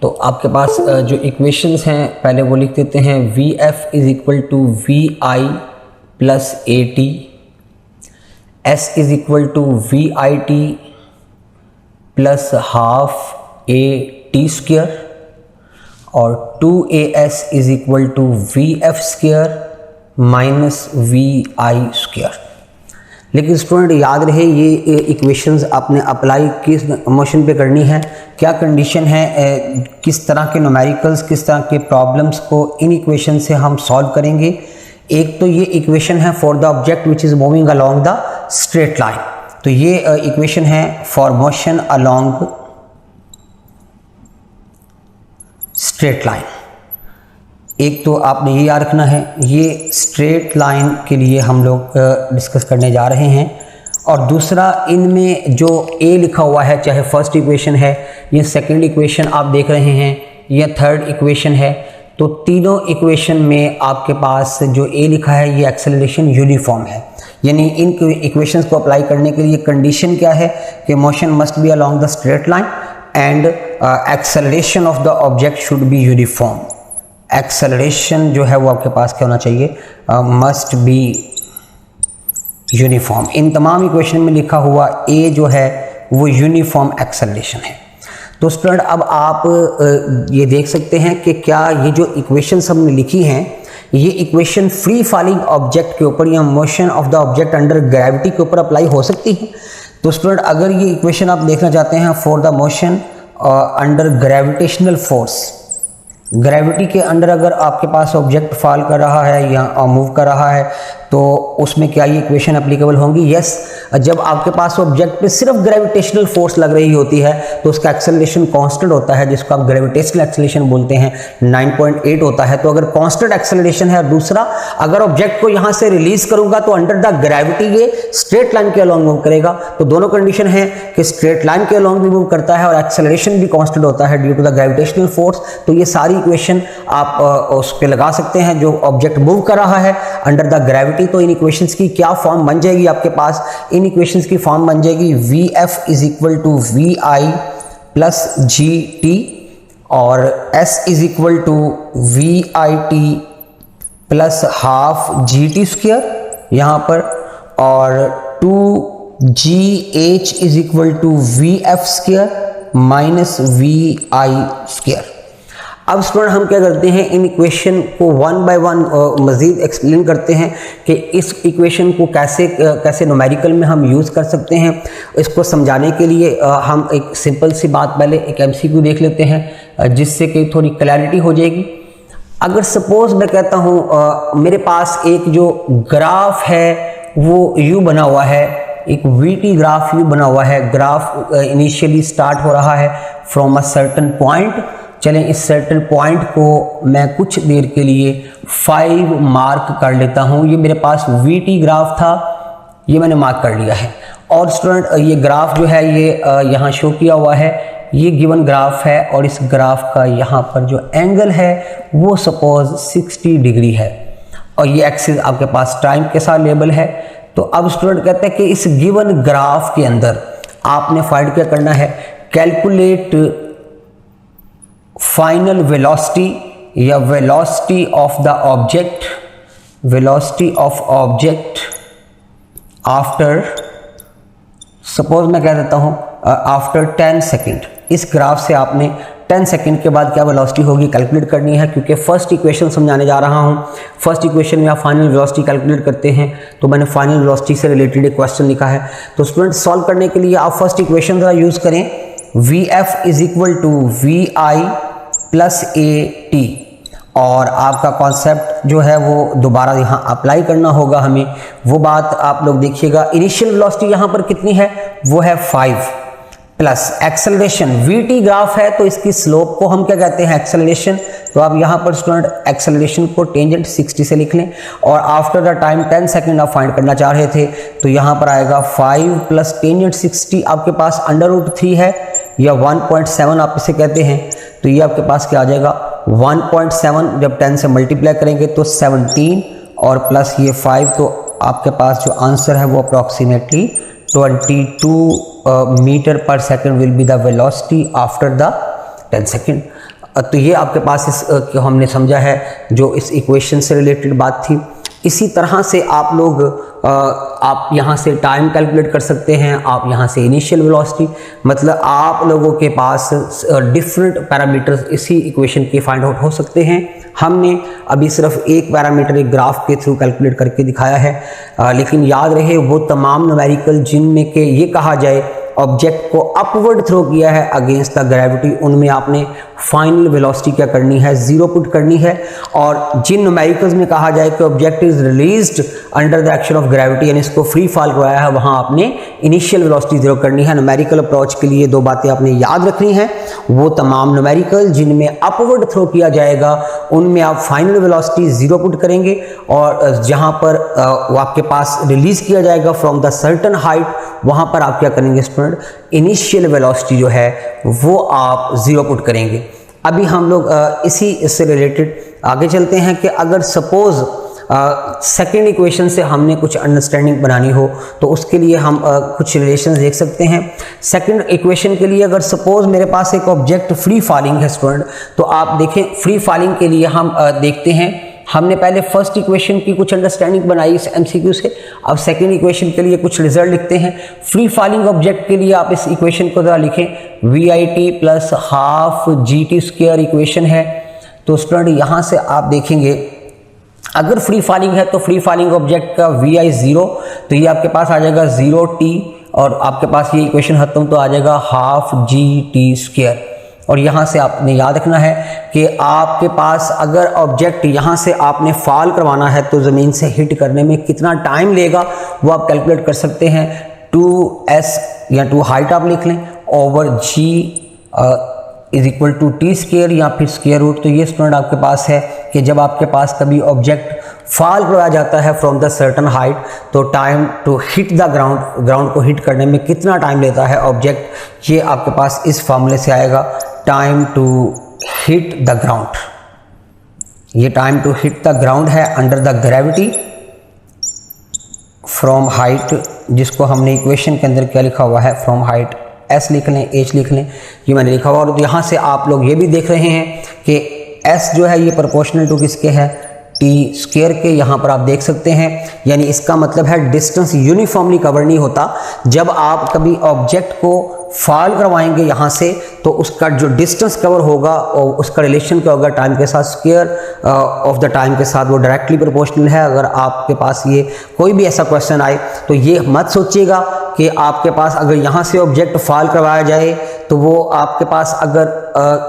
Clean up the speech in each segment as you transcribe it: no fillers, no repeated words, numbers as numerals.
तो आपके पास जो इक्वेशंस हैं पहले वो लिख देते हैं। V F is equal to V I plus A T, S is equal to V I T plus half A T square, और 2as is equal to V F square minus V I square. लेकिन student याद रहे ये equations आपने apply किस motion पे करनी है, क्या कंडीशन है, किस तरह के न्यूमेरिकल्स, किस तरह के प्रॉब्लम्स को इन इक्वेशन से हम सॉल्व करेंगे। एक तो ये इक्वेशन है for the object which is moving along the straight line, तो ये इक्वेशन है for motion along straight line. एक तो आपने ये याद रखना है, ये स्ट्रेट लाइन के लिए हम लोग डिस्कस करने जा रहे हैं। और दूसरा, इनमें जो ए लिखा हुआ है, चाहे फर्स्ट इक्वेशन है, ये सेकंड इक्वेशन आप देख रहे हैं, ये थर्ड इक्वेशन है, तो तीनों इक्वेशन में आपके पास जो ए लिखा है ये एक्सेलरेशन यूनिफॉर्म है। यानी इन इक्वेशंस को अप्लाई करने के लिए कंडीशन क्या है कि motion must be along the straight line and acceleration of the object should be uniform. Acceleration जो है वो आपके पास क्या होना चाहिए, मस्ट बी यूनिफॉर्म। इन तमाम इक्वेशन में लिखा हुआ ए जो है वो यूनिफॉर्म एक्सेलरेशन है। तो स्टूडेंट अब आप ये देख सकते हैं कि क्या ये जो इक्वेशंस हमने लिखी हैं ये इक्वेशन फ्री फॉलिंग ऑब्जेक्ट के ऊपर या motion of the object under gravity के ऊपर अप्लाई हो सकती है। तो स्टूडेंट अगर ये इक्वेशन आप देखना चाहते हैं for the motion under gravitational force, gravity के अंडर अगर आपके पास ऑब्जेक्ट फॉल कर रहा है या मूव कर रहा है तो उसमें क्या ये इक्वेशन एप्लीकेबल होंगी? यस। जब आपके पास ऑब्जेक्ट पे सिर्फ ग्रेविटेशनल फोर्स लग रही होती है तो उसका एक्सेलरेशन कांस्टेंट होता है, जिसको आप ग्रेविटेशनल एक्सेलरेशन बोलते हैं, 9.8 होता है। तो अगर कांस्टेंट एक्सेलरेशन है, दूसरा अगर ऑब्जेक्ट को यहाँ से रिलीज करूंगा तो अंडर द ग्रेविटी ये स्ट्रेट लाइन के अलॉन्ग मूव करेगा। तो दोनों कंडीशन है कि स्ट्रेट लाइन के अलॉन्ग भी मूव करता है और एक्सेलरेशन भी कांस्टेंट होता है due to the gravitational force. तो ये सारी इक्वेशन आप उस पर लगा सकते हैं जो ऑब्जेक्ट मूव कर रहा है अंडर द ग्रेविटी। तो इन इक्वेशंस की क्या फॉर्म बन जाएगी आपके पास? इन इक्वेशंस की फॉर्म बन जाएगी V F is equal to V I plus G T, और S is equal to V I T plus half G T square यहाँ पर, और 2gh is equal to V F square minus V I square. अब student हम क्या करते हैं, इन इक्वेशन को वन बाय वन मज़ीद एक्सप्लेन करते हैं कि इस इक्वेशन को कैसे न्यूमेरिकल में हम यूज़ कर सकते हैं। इसको समझाने के लिए हम एक सिंपल सी बात, पहले एक एमसीक्यू देख लेते हैं जिससे कि थोड़ी क्लैरिटी हो जाएगी। अगर सपोज मैं कहता हूँ मेरे पास एक जो ग्राफ है वो यू बना हुआ है, एक वीटी ग्राफ यू बना हुआ है। ग्राफ इनिशियली स्टार्ट हो रहा है फ्रॉम अ सर्टेन पॉइंट। चलें इस सर्टेन पॉइंट को मैं कुछ देर के लिए 5 मार्क कर लेता हूँ। ये मेरे पास वीटी ग्राफ था, ये मैंने मार्क कर लिया है। और स्टूडेंट ये ग्राफ जो है ये यहाँ शो किया हुआ है, ये गिवन ग्राफ है और इस ग्राफ का यहाँ पर जो एंगल है वो सपोज 60 डिग्री है और ये एक्सिस आपके पास टाइम के साथ लेबल है। तो अब स्टूडेंट कहते हैं कि इस गिवन ग्राफ के अंदर आपने फाइंड क्या करना है, कैलकुलेट फाइनल वेलोसिटी या velocity of the object, velocity of object after, suppose मैं कह देता हूं आफ्टर 10 सेकेंड। इस ग्राफ से आपने 10 सेकेंड के बाद क्या वेलोसिटी होगी कैलकुलेट करनी है, क्योंकि फर्स्ट इक्वेशन समझाने जा रहा हूं। फर्स्ट इक्वेशन में आप फाइनल वेलोसिटी कैलकुलेट करते हैं, तो मैंने फाइनल वेलोसिटी से रिलेटेड एक क्वेश्चन लिखा है। तो स्टूडेंट सॉल्व करने के लिए आप फर्स्ट इक्वेशन जरा यूज करें, V F is equal to V I plus A T, और आपका कॉन्सेप्ट जो है वो दोबारा यहाँ अप्लाई करना होगा हमें। वो बात आप लोग देखिएगा, इनिशियल वेलोसिटी यहाँ पर कितनी है, वो है 5 प्लस एक्सेलरेशन, वीटी ग्राफ है तो इसकी स्लोप को हम क्या कहते हैं, एक्सेलरेशन। तो आप यहाँ पर स्टूडेंट एक्सेलरेशन को टेंजेंट 60 से लिख लें, और आफ्टर द टाइम 10 सेकेंड आप फाइंड करना चाह रहे थे तो यहाँ पर आएगा 5 प्लस टेंजेंट 60, आपके पास √3 है या 1.7 आप इसे कहते हैं। तो ये आपके पास क्या आ जाएगा 1.7, जब 10 से मल्टीप्लाई करेंगे तो 17 और प्लस ये 5, तो आपके पास जो आंसर है वो अप्रॉक्सीमेटली 22 मीटर पर second will be the velocity after the 10 second. तो ये आपके पास इस हमने समझा है जो इस इक्वेशन से रिलेटेड बात थी। इसी तरह से आप लोग आप यहाँ से टाइम कैलकुलेट कर सकते हैं, आप यहाँ से इनिशियल वेलोसिटी, मतलब आप लोगों के पास डिफरेंट पैरामीटर्स इसी इक्वेशन के फाइंड आउट हो सकते हैं। हमने अभी सिर्फ एक पैरामीटर एक ग्राफ के थ्रू कैलकुलेट करके दिखाया है, लेकिन याद रहे वो तमाम न्यूमेरिकल जिनमें के ये कहा जाए ऑब्जेक्ट को अपवर्ड थ्रो किया है अगेंस्ट द ग्रेविटी, उनमें आपने फाइनल वेलोसिटी क्या करनी है, जीरो पुट करनी है। और जिन न्यूमेरिकल्स में कहा जाए कि object is released under the action of gravity, यानी इसको फ्री फॉल करवाया है, वहां आपने इनिशियल वेलोसिटी जीरो करनी है। न्यूमेरिकल अप्रोच के लिए दो बातें आपने याद रखनी है, वो तमाम न्यूमेरिकल जिनमें अपवर्ड थ्रो किया जाएगा उनमें आप फाइनल वेलोसिटी जीरो पुट करेंगे, और जहां पर वो आपके पास रिलीज किया जाएगा फ्रॉम द सर्टन हाइट, वहां पर आप क्या करेंगे स्टूडेंट, इनिशियल वेलोसिटी जो है वो आप जीरो पुट करेंगे। अभी हम लोग इससे रिलेटेड आगे चलते हैं कि अगर सपोज सेकेंड इक्वेशन से हमने कुछ अंडरस्टैंडिंग बनानी हो तो उसके लिए हम कुछ रिलेशंस देख सकते हैं। सेकेंड इक्वेशन के लिए अगर सपोज मेरे पास एक ऑब्जेक्ट फ्री फॉलिंग है स्टूडेंट, तो आप देखें फ्री फॉलिंग के लिए हम देखते हैं, हमने पहले फर्स्ट इक्वेशन की कुछ अंडरस्टैंडिंग बनाई इस एमसीक्यू से, अब सेकेंड इक्वेशन के लिए कुछ रिजल्ट लिखते हैं। फ्री फॉलिंग ऑब्जेक्ट के लिए आप इस इक्वेशन को जरा लिखें, VIT plus half GT square equation है। तो स्टूडेंट यहाँ से आप देखेंगे अगर फ्री फॉलिंग है तो फ्री फॉलिंग ऑब्जेक्ट का VI 0, तो ये आपके पास आ जाएगा 0T, और आपके पास ये इक्वेशन खत्म तो आ जाएगा हाफ GT स्क्वायर। और यहाँ से आपने याद रखना है कि आपके पास अगर ऑब्जेक्ट यहाँ से आपने फॉल करवाना है तो ज़मीन से हिट करने में कितना टाइम लेगा वो आप कैलकुलेट कर सकते हैं। 2s या 2 हाइट आप लिख लें over G is equal to T square या फिर स्क्वायर रूट। तो ये स्टूडेंट आपके पास है कि जब आपके पास कभी ऑब्जेक्ट फॉल करवाया जाता है फ्रॉम द सर्टन हाइट, तो time to hit the ground को हिट करने में कितना टाइम लेता है ऑब्जेक्ट, ये आपके पास इस फॉर्मूले से आएगा, time to hit the ground. ये time to hit the ground है under the gravity from height, जिसको हमने इक्वेशन के अंदर क्या लिखा हुआ है, फ्रॉम हाइट S लिख लें, H लिख लें, ये मैंने लिखा हुआ। और यहाँ से आप लोग ये भी देख रहे हैं कि S जो है ये प्रोपोर्शनल टू किसके है, T स्क्वायर के, यहाँ पर आप देख सकते हैं। यानी इसका मतलब है डिस्टेंस यूनिफॉर्मली कवर नहीं होता। जब आप कभी ऑब्जेक्ट को फॉल करवाएंगे यहाँ से, तो उसका जो डिस्टेंस कवर होगा और उसका रिलेशन क्या होगा टाइम के साथ, स्क्वायर ऑफ द टाइम के साथ, वो डायरेक्टली प्रोपोर्शनल है। अगर आपके पास ये कोई भी ऐसा क्वेश्चन आए तो ये मत सोचिएगा कि आपके पास अगर यहाँ से ऑब्जेक्ट फॉल करवाया जाए तो वो आपके पास अगर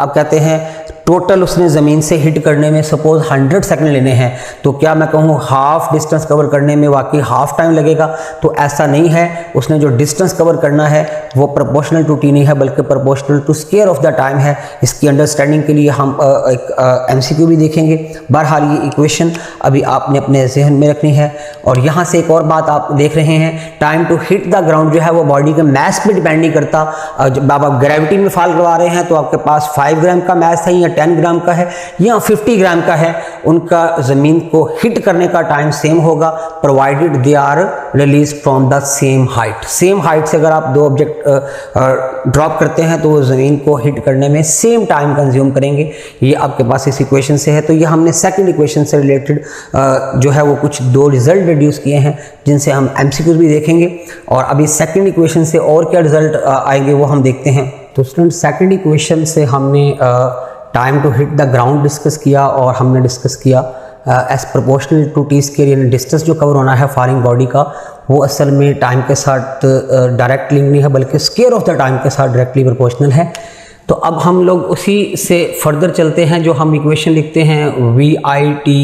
आप कहते हैं टोटल उसने ज़मीन से हिट करने में सपोज 100 सेकंड लेने हैं, तो क्या मैं कहूँ हाफ डिस्टेंस कवर करने में वाकई हाफ टाइम लगेगा? तो ऐसा नहीं है। उसने जो डिस्टेंस कवर करना है वो प्रोपोर्शनल टू T नहीं है बल्कि proportional to square of the time है। इसकी अंडरस्टैंडिंग के लिए हम एक MCQ भी देखेंगे। बहरहाल ये इक्वेशन अभी आपने अपने जहन में रखनी है। और यहाँ से एक और बात आप देख रहे हैं, time to hit the ground जो है वो बॉडी के मैस पे डिपेंड नहीं करता। जब आप ग्रेविटी में फॉल करवा रहे हैं तो आपके पास 5 ग्राम का मैस है या 10 ग्राम का है या 50 ग्राम का है, उनका ज़मीन को हिट करने का टाइम सेम होगा, provided they are release from the same height. Same height से अगर आप दो ऑब्जेक्ट ड्रॉप करते हैं तो वो ज़मीन को हिट करने में सेम टाइम कंज्यूम करेंगे। ये आपके पास इस इक्वेशन से है। तो ये हमने सेकंड इक्वेशन से रिलेटेड जो है वो कुछ 2 रिजल्ट रिड्यूस किए हैं जिनसे हम MCQs भी देखेंगे। और अभी सेकंड इक्वेशन से और क्या रिजल्ट आएंगे वो हम देखते हैं। तो स्टूडेंट सेकंड इक्वेशन से हमने time to hit the ground discuss किया और हमने डिस्कस किया as proportional to T square, यानी डिस्टेंस जो कवर होना है फॉलिंग बॉडी का वो असल में टाइम के साथ डायरेक्ट लिंक नहीं है बल्कि स्क्वायर ऑफ द टाइम के साथ डायरेक्टली प्रोपोर्शनल है। तो अब हम लोग उसी से फर्दर चलते हैं। जो हम इक्वेशन लिखते हैं VIT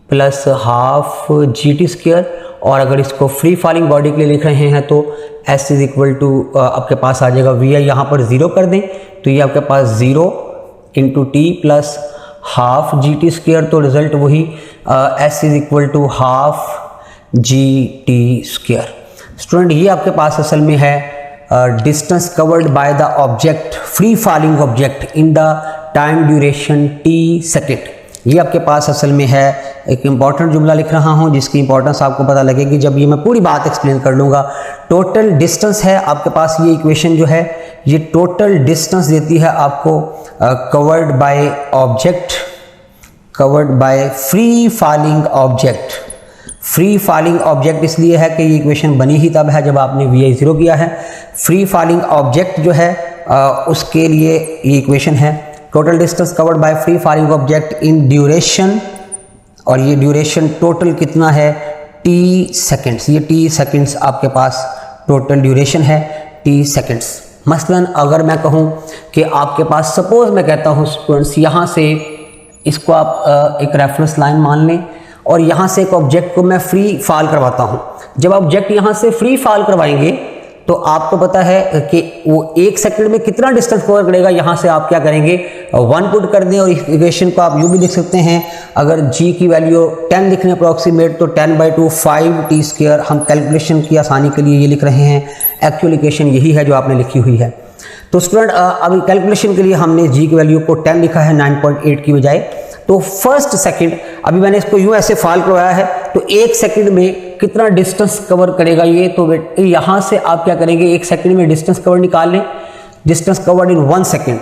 plus half GT square, और अगर इसको फ्री फॉलिंग बॉडी के लिए लिख रहे हैं तो S इज इक्वल टू आपके पास आ जाएगा VI, यहाँ पर 0 कर दें तो ये आपके पास 0 into T plus half GT square, तो रिजल्ट वही S is equal to half GT square. Student ये आपके पास असल में है distance covered by the object, free falling object in the time duration T second. ये आपके पास असल में है। एक इंपॉर्टेंट जुमला लिख रहा हूँ जिसकी इंपॉर्टेंस आपको पता लगेगी जब ये मैं पूरी बात एक्सप्लेन कर लूँगा। टोटल डिस्टेंस है आपके पास, ये इक्वेशन जो है ये टोटल डिस्टेंस देती है आपको covered by object, covered by free falling object. Free falling object इसलिए है कि ये इक्वेशन बनी ही तब है जब आपने VI0 किया है। फ्री फॉलिंग ऑब्जेक्ट जो है उसके लिए ये इक्वेशन है, total distance covered by free falling object in duration, और ये ड्यूरेशन टोटल कितना है t सेकेंड्स। ये t सेकेंड्स आपके पास टोटल ड्यूरेशन है, t सेकेंड्स। मसलन अगर मैं कहूँ कि आपके पास, सपोज मैं कहता हूँ स्टूडेंट्स, यहाँ से इसको आप एक रेफरेंस लाइन मान लें और यहाँ से एक ऑब्जेक्ट को मैं फ्री फॉल करवाता हूँ। जब ऑब्जेक्ट यहाँ से फ्री फॉल करवाएंगे तो आपको पता है कि वो 1 सेकंड में कितना डिस्टेंस कवर करेगा। यहाँ से आप क्या करेंगे, 1 पुट कर दें और इक्वेशन को आप यूँ भी लिख सकते हैं, अगर g की वैल्यू 10 लिखने अप्रॉक्सीमेट तो 10/2 5t²। हम कैलकुलेशन की आसानी के लिए ये लिख रहे हैं, एक्चुअल इक्वेशन यही है जो आपने लिखी हुई है। तो स्टूडेंट अभी कैलकुलेशन के लिए हमने g की वैल्यू को 10 लिखा है 9.8 की बजाय। तो फर्स्ट सेकंड, अभी मैंने इसको यूं ऐसे फॉल करवाया है, तो 1 सेकंड में कितना डिस्टेंस कवर करेगा ये। तो यहाँ से आप क्या करेंगे, 1 सेकंड में डिस्टेंस कवर निकाल लें, डिस्टेंस कवर्ड इन 1 सेकंड।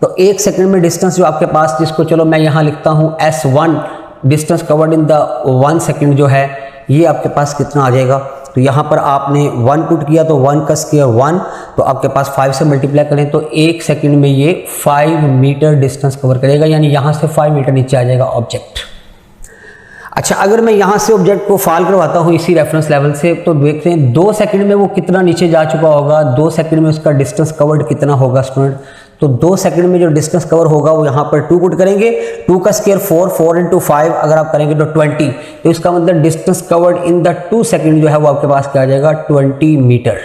तो 1 सेकंड में डिस्टेंस जो आपके पास, जिसको चलो मैं यहाँ लिखता हूँ S1, distance covered in the 1 second जो है, ये आपके पास कितना आ जाएगा। तो यहाँ पर आपने 1 पुट किया तो 1 का स्क्वायर 1, तो आपके पास 5 से मल्टीप्लाई करें तो 1 सेकंड में ये 5 मीटर डिस्टेंस कवर करेगा, यानी यहाँ से 5 मीटर नीचे आ जाएगा ऑब्जेक्ट। अच्छा, अगर मैं यहाँ से ऑब्जेक्ट को फॉल करवाता हूँ इसी रेफरेंस लेवल से, तो देखते हैं 2 सेकंड में वो कितना नीचे जा चुका होगा, 2 सेकंड में उसका डिस्टेंस कवर्ड कितना होगा स्टूडेंट। तो 2 सेकंड में जो डिस्टेंस कवर होगा वो यहाँ पर 2 पुट करेंगे, 2 का स्क्वायर 4, 4 × 5 अगर आप करेंगे तो 20। तो इसका मतलब distance covered in the 2 second जो है वो आपके पास क्या आ जाएगा, 20 मीटर।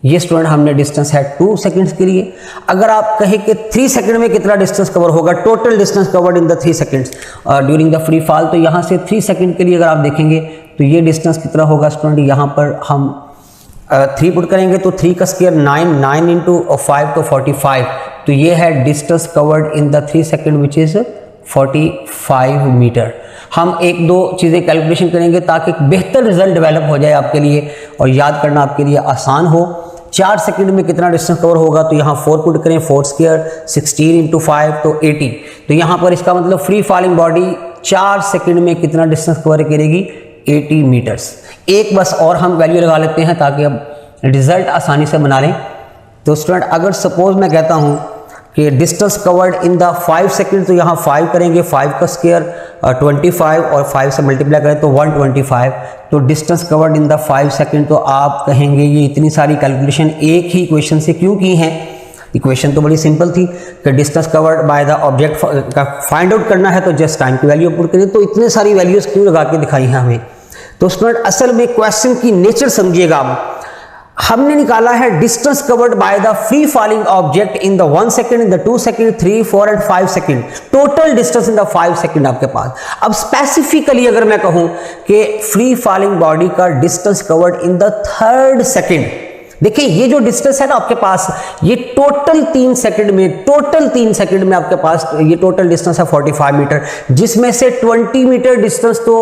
ये स्टूडेंट हमने डिस्टेंस है 2 सेकंड्स के लिए। अगर आप कहें कि 3 सेकंड में कितना डिस्टेंस कवर होगा, total distance covered in the 3 seconds during the free fall, तो यहाँ से 3 सेकंड के लिए अगर आप देखेंगे तो ये डिस्टेंस कितना होगा स्टूडेंट। यहाँ पर हम 3 पुट करेंगे तो 3 का स्क्वायर 9, 9 × 5 तो 45। तो ये है distance covered in the 3 second which is 45 metre. हम 1-2 चीज़ें कैलकुलेशन करेंगे ताकि बेहतर रिजल्ट डेवलप हो जाए आपके लिए और याद करना आपके लिए आसान हो। 4 सेकंड में कितना डिस्टेंस कवर होगा, तो यहाँ 4 पुट करें, 4 स्क्वायर 16 × 5 तो 80। तो यहाँ पर इसका मतलब फ्री फॉलिंग बॉडी 4 सेकंड में कितना डिस्टेंस कवर करेगी, 80 मीटर्स। एक बस और हम वैल्यू लगा लेते हैं ताकि अब रिजल्ट आसानी से बना लें। तो स्टूडेंट अगर सपोज मैं कहता हूँ कि distance covered in the 5 second, तो यहाँ 5 करेंगे, 5 का स्क्वायर 25 और 5 से मल्टीप्लाई करें तो 125। तो distance covered in the 5 second, तो आप कहेंगे ये इतनी सारी कैलकुलेशन एक ही इक्वेशन से क्यों की हैं। इक्वेशन तो बड़ी सिंपल थी कि distance covered by the object का फाइंड आउट करना है तो जस्ट टाइम की वैल्यू पुट करें। तो इतने सारी वैल्यूज क्यों लगा के दिखाई हैं हमें। तो स्टूडेंट असल में क्वेश्चन की नेचर समझिएगा आप। हमने निकाला है distance covered by the free falling object in the 1 second, in the 2 second, 3, 4 and 5 second, total distance in the 5 second आपके पास। अब स्पेसिफिकली अगर मैं कहूं कि फ्री फॉलिंग बॉडी का distance covered in the 3rd second, देखिए ये जो डिस्टेंस है ना आपके पास, ये टोटल 3 सेकंड में आपके पास ये टोटल डिस्टेंस है 45 मीटर, जिसमें से 20 मीटर डिस्टेंस तो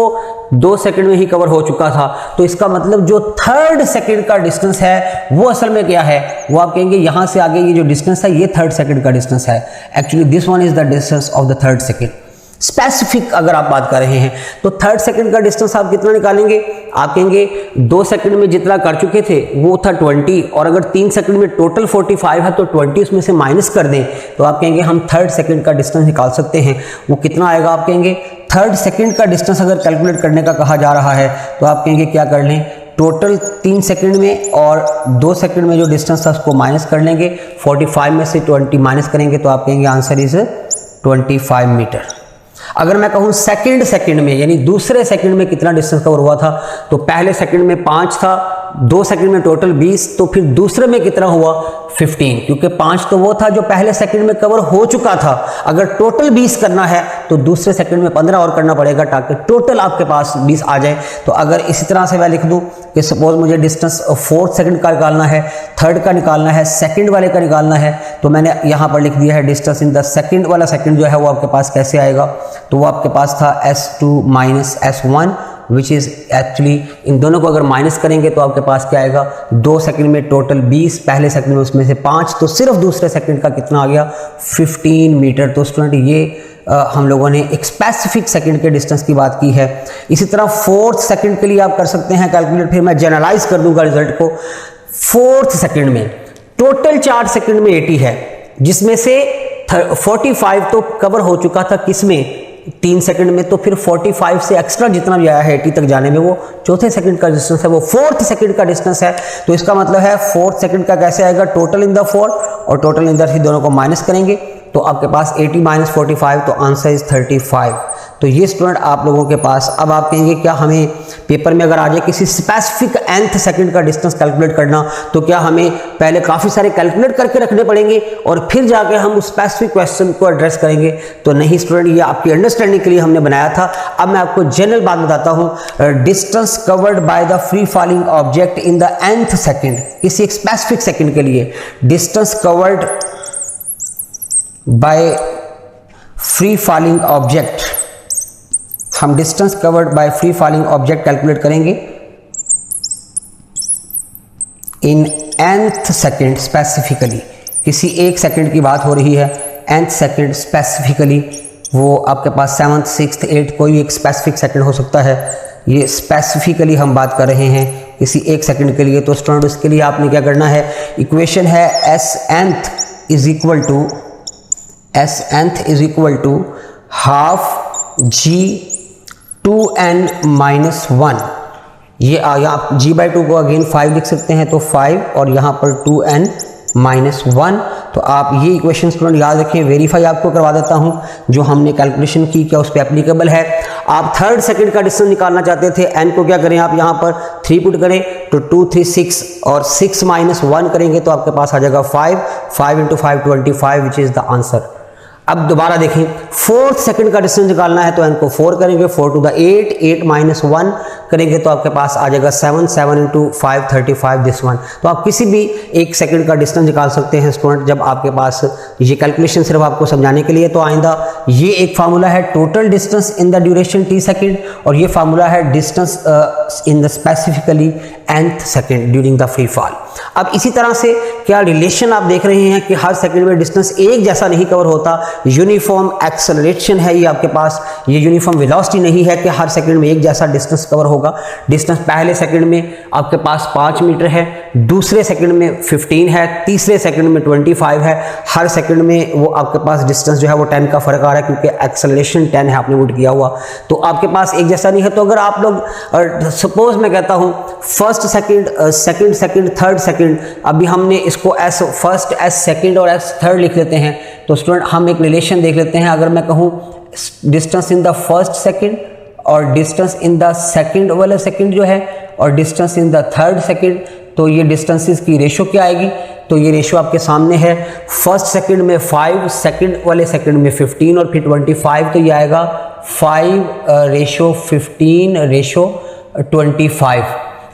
2 सेकंड में ही कवर हो चुका था। तो इसका मतलब जो 3rd सेकंड का डिस्टेंस है वो असल में क्या है, वो आप कहेंगे यहां से आगे ये जो डिस्टेंस है ये 3rd सेकंड का डिस्टेंस है। Actually this one is the distance of the 3rd second. Specific अगर आप बात कर रहे हैं तो 3rd सेकंड का डिस्टेंस आप कितना निकालेंगे, आप कहेंगे 2 सेकंड में जितना कर चुके थे वो था 20, और अगर 3 सेकंड में टोटल 45 है तो 20 उसमें से माइनस कर दें तो आप कहेंगे हम 3rd सेकंड का डिस्टेंस निकाल सकते हैं। वो कितना आएगा, आप कहेंगे 3rd सेकंड का डिस्टेंस अगर कैलकुलेट करने का कहा जा रहा है तो आप कहेंगे क्या कर लें, टोटल 3 सेकंड में और 2 सेकंड में जो डिस्टेंस था उसको माइनस कर लेंगे, 45 में से 20 माइनस करेंगे तो आप कहेंगे आंसर इज 25 मीटर। अगर मैं कहूं सेकंड में, यानी दूसरे सेकंड में कितना डिस्टेंस कवर हुआ था, तो पहले सेकंड में 5 था, 2 सेकंड में टोटल 20, तो फिर दूसरे में कितना हुआ 15, क्योंकि 5 तो वो था जो पहले सेकंड में कवर हो चुका था। अगर टोटल 20 करना है तो दूसरे सेकंड में 15 और करना पड़ेगा ताकि टोटल आपके पास 20 आ जाए। तो अगर इसी तरह से मैं लिख दूं कि सपोज मुझे डिस्टेंस 4th सेकंड का निकालना है, 3rd का निकालना है, सेकंड वाले का निकालना है, तो मैंने यहां पर लिख दिया है डिस्टेंस इन द सेकंड वाला सेकंड जो है वो आपके पास कैसे आएगा, तो वो आपके पास था S2 - S1 which is actually in दोनों को अगर माइनस करेंगे तो आपके पास क्या आएगा, 2 सेकंड में टोटल 20, पहले सेकंड में उसमें से 5, तो सिर्फ दूसरे सेकंड का कितना आ गया, 15 मीटर। तो स्टूडेंट ये हम लोगों ने एक स्पेसिफिक सेकंड के डिस्टेंस की बात की है। इसी तरह 4th सेकंड के लिए आप कर सकते हैं कैलकुलेट, फिर मैं जनरलाइज कर दूंगा रिजल्ट को। 4th सेकंड में टोटल 4 सेकंड में 80 है, जिसमें से 45 तो कवर हो चुका था किसमें, 3 सेकंड में, तो फिर 45 से एक्स्ट्रा जितना भी आया है 80 तक जाने में, वो चौथे सेकंड का डिस्टेंस है, वो 4th सेकंड का डिस्टेंस है। तो इसका मतलब है 4th सेकंड का कैसे आएगा, टोटल इन द 4 और टोटल इन द 3 दोनों को माइनस करेंगे तो आपके पास 80 माइनस 45, तो आंसर इज 35। तो ये स्टूडेंट आप लोगों के पास, अब आप कहेंगे क्या हमें पेपर में अगर आ जाए किसी स्पेसिफिक nth सेकंड का डिस्टेंस कैलकुलेट करना, तो क्या हमें पहले काफ़ी सारे कैलकुलेट करके रखने पड़ेंगे और फिर जाके हम उस स्पेसिफिक क्वेश्चन को एड्रेस करेंगे? तो नहीं स्टूडेंट, ये आपकी अंडरस्टैंडिंग के लिए हमने बनाया था। अब मैं आपको जनरल बात बताता हूँ, distance covered by the free falling object in the nth second, किसी एक स्पेसिफिक सेकंड के लिए distance covered by free falling object, हम distance covered by free falling object calculate करेंगे इन nth सेकंड स्पेसिफिकली। किसी एक सेकंड की बात हो रही है, nth सेकंड स्पेसिफिकली, वो आपके पास 7th 6th 8th कोई भी एक स्पेसिफिक सेकंड हो सकता है। ये स्पेसिफिकली हम बात कर रहे हैं किसी एक सेकंड के लिए। तो स्टूडेंट उसके लिए आपने क्या करना है, इक्वेशन है Snth is equal to half G2n-1। ये आप G/2 को अगेन 5 लिख सकते हैं, तो 5 और यहाँ पर 2n-1। तो आप ये इक्वेशन स्टूडेंट याद रखें। वेरीफाई आपको करवा देता हूँ, जो हमने कैलकुलेशन की क्या उस पर एप्लीकेबल है। आप 3rd सेकंड का डिस्टेंस निकालना चाहते थे, n को क्या करें आप यहाँ पर 3 पुट करें, तो 2 3 6 और 6 - 1 करेंगे तो आपके पास आ जाएगा 5 × 5 25, विच इज़ द आंसर। अब दोबारा देखें, 4th सेकंड का डिस्टेंस निकालना है तो n को 4 करेंगे, 4 to the 8, 8 - 1 करेंगे तो आपके पास आ जाएगा 7 × 5 35 दिस वन। तो आप किसी भी एक सेकंड का डिस्टेंस निकाल सकते हैं स्टूडेंट, जब आपके पास ये कैलकुलेशन सिर्फ आपको समझाने के लिए। तो आइंदा ये एक फार्मूला है total distance in the duration t second, और ये फार्मूला है distance in the specifically nth second during the free fall. अब इसी तरह से क्या रिलेशन आप देख रहे हैं कि हर सेकंड में डिस्टेंस एक जैसा नहीं कवर होता, यूनिफॉर्म एक्सेलरेशन है ये आपके पास, ये यूनिफॉर्म वेलोसिटी नहीं है कि हर सेकंड में एक जैसा डिस्टेंस कवर होगा। डिस्टेंस पहले सेकंड में आपके पास 5 मीटर है, दूसरे सेकंड में 15 है, तीसरे सेकंड में 25 है। हर सेकंड में वो आपके पास डिस्टेंस जो है वो 10 का फर्क आ रहा है, क्योंकि एक्सेलरेशन 10 है आपने नोट किया हुआ। तो आपके पास एक जैसा नहीं है। तो अगर आप लोग सपोज मैं कहता हूँ first second, second second, third second, अभी हमने इसको एस फर्स्ट, एस सेकंड और एस थर्ड लिख लेते हैं। तो स्टूडेंट हम एक रिलेशन देख लेते हैं। अगर मैं कहूँ distance in the first second और डिस्टेंस इन द सेकंड वाले सेकंड जो है, और distance in the third second, तो ये डिस्टेंसेस की रेशो क्या आएगी? तो ये रेशो आपके सामने है। फर्स्ट सेकंड में 5, सेकंड वाले सेकंड में 15 और फिर 25, तो ये आएगा 5:15:25,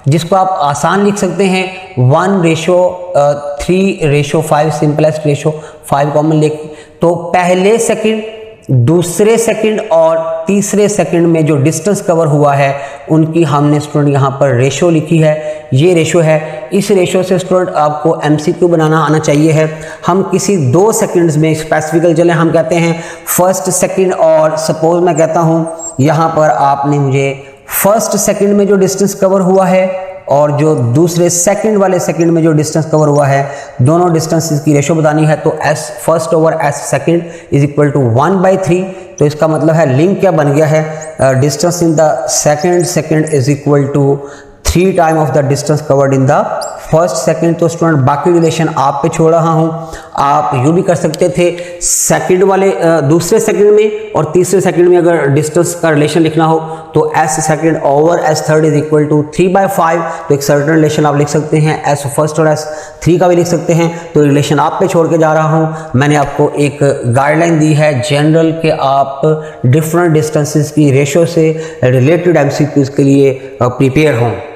जिसको आप आसान लिख सकते हैं 1:3:5, सिंपलेस्ट रेशो 5 कॉमन लेके। तो पहले सेकंड, दूसरे सेकंड और तीसरे सेकंड में जो डिस्टेंस कवर हुआ है उनकी हमने स्टूडेंट यहाँ पर रेशो लिखी है। ये रेशो है। इस रेशो से स्टूडेंट आपको एमसीक्यू बनाना आना चाहिए है। हम किसी 2 सेकंड्स में स्पेसिफिकल चलें, हम कहते हैं फर्स्ट सेकंड, और सपोज मैं कहता हूँ यहाँ पर आपने मुझे फर्स्ट सेकंड में जो डिस्टेंस कवर हुआ है और जो दूसरे सेकंड वाले सेकंड में जो डिस्टेंस कवर हुआ है, दोनों डिस्टेंसेस की रेशो बतानी है। तो s first over s second is equal to 1/3। तो इसका मतलब है लिंक क्या बन गया है, distance in the second is equal to 3 time of the distance covered in the first second. तो स्टूडेंट बाकी रिलेशन आप पे छोड़ रहा हूं। आप यूँ भी कर सकते थे सेकंड वाले दूसरे सेकंड में और तीसरे सेकंड में अगर डिस्टेंस का रिलेशन लिखना हो तो s second over s third is equal to 3/5। तो एक सर्टेन रिलेशन आप लिख सकते हैं, s फर्स्ट और s थ्री का भी लिख सकते हैं। तो रिलेशन आप पे छोड़ के जा रहा हूं। मैंने आपको एक गाइडलाइन दी है जनरल के आप डिफरेंट डिस्टेंसेस की रेशो से रिलेटेड एमसीक्यूज के लिए प्रिपेयर हों।